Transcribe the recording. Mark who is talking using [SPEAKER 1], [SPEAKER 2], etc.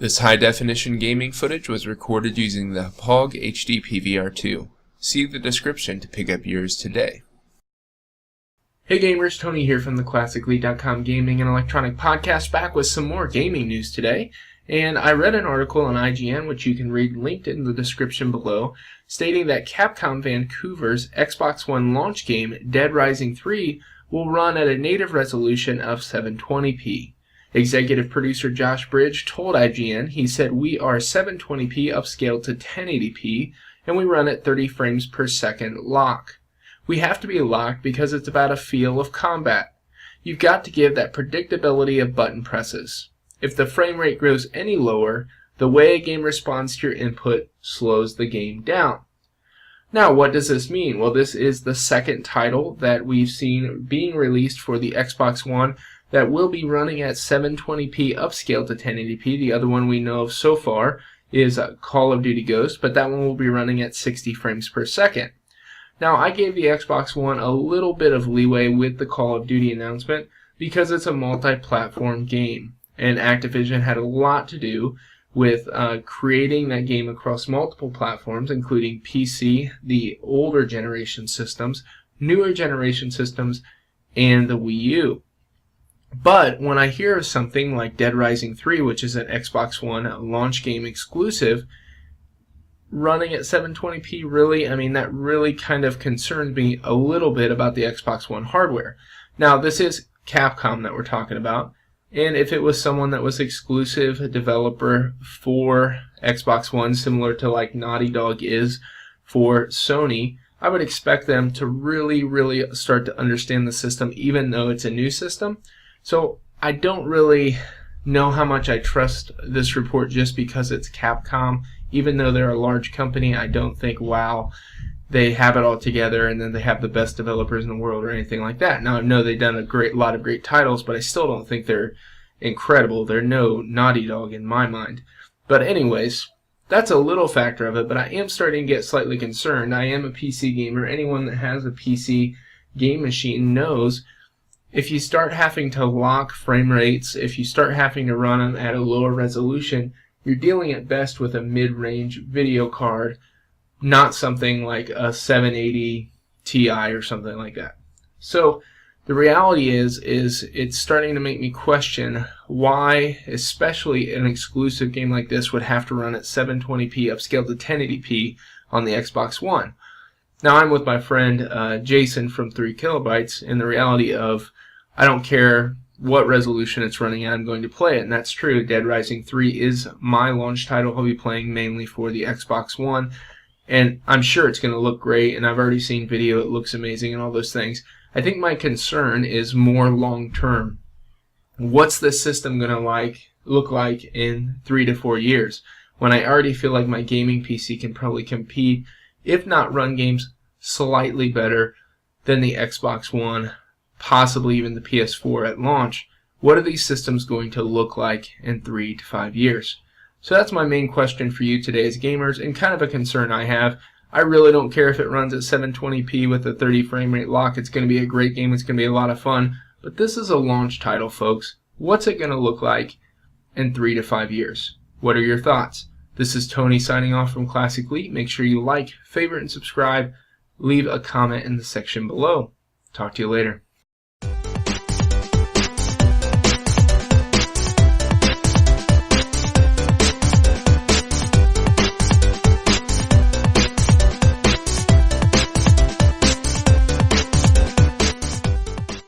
[SPEAKER 1] This high-definition gaming footage was recorded using the POG HD PVR2. See the description to pick up yours today.
[SPEAKER 2] Hey gamers, Tony here from the ClassicL337 Gaming and Electronic Podcast, back with some more gaming news today. And I read an article on IGN, which you can read linked in the description below, stating that Capcom Vancouver's Xbox One launch game, Dead Rising 3, will run at a native resolution of 720p. Executive producer Josh Bridge told IGN, he said, "We are 720p upscaled to 1080p, and we run at 30 frames per second lock. We have to be locked because it's about a feel of combat. You've got to give that predictability of button presses. If the frame rate goes any lower, the way a game responds to your input slows the game down." Now, what does this mean? Well, this is the second title that we've seen being released for the Xbox One that will be running at 720p upscaled to 1080p. The other one we know of so far is Call of Duty Ghost, but that one will be running at 60 frames per second. Now, I gave the Xbox One a little bit of leeway with the Call of Duty announcement because it's a multi-platform game, and Activision had a lot to do with creating that game across multiple platforms, including PC, the older generation systems, newer generation systems, and the Wii U. But when I hear of something like Dead Rising 3, which is an Xbox One launch game exclusive, running at 720p, that really kind of concerns me a little bit about the Xbox One hardware. Now, this is Capcom that we're talking about, and if it was someone that was exclusive developer for Xbox One, similar to like Naughty Dog is for Sony, I would expect them to really start to understand the system, even though it's a new system. So I don't really know how much I trust this report just because it's Capcom. Even though they're a large company, I don't think, wow, they have it all together and then they have the best developers in the world or anything like that. Now, I know they've done a lot of great titles, but I still don't think they're incredible. They're no Naughty Dog in my mind. But anyways, that's a little factor of it, but I am starting to get slightly concerned. I am a PC gamer. Anyone that has a PC game machine knows if you start having to lock frame rates, if you start having to run them at a lower resolution, you're dealing at best with a mid-range video card, not something like a 780 Ti or something like that. So the reality is it's starting to make me question why, especially an exclusive game like this, would have to run at 720p upscaled to 1080p on the Xbox One. Now, I'm with my friend Jason from 3 Kilobytes in the reality of I don't care what resolution it's running at, I'm going to play it, and that's true. Dead Rising 3 is my launch title. I'll be playing mainly for the Xbox One, and I'm sure it's going to look great, and I've already seen video, it looks amazing and all those things. I think my concern is more long-term. What's the system going to look like in 3 to 4 years, when I already feel like my gaming PC can probably compete, if not run games slightly better than the Xbox One, possibly even the PS4 at launch? What are these systems going to look like in 3 to 5 years? So that's my main question for you today as gamers, and kind of a concern I have. I really don't care if it runs at 720p with a 30 frame rate lock. It's going to be a great game. It's going to be a lot of fun. But this is a launch title, folks. What's it going to look like in 3 to 5 years? What are your thoughts? This is Tony signing off from Classic L337. Make sure you like, favorite, and subscribe. Leave a comment in the section below. Talk to you later.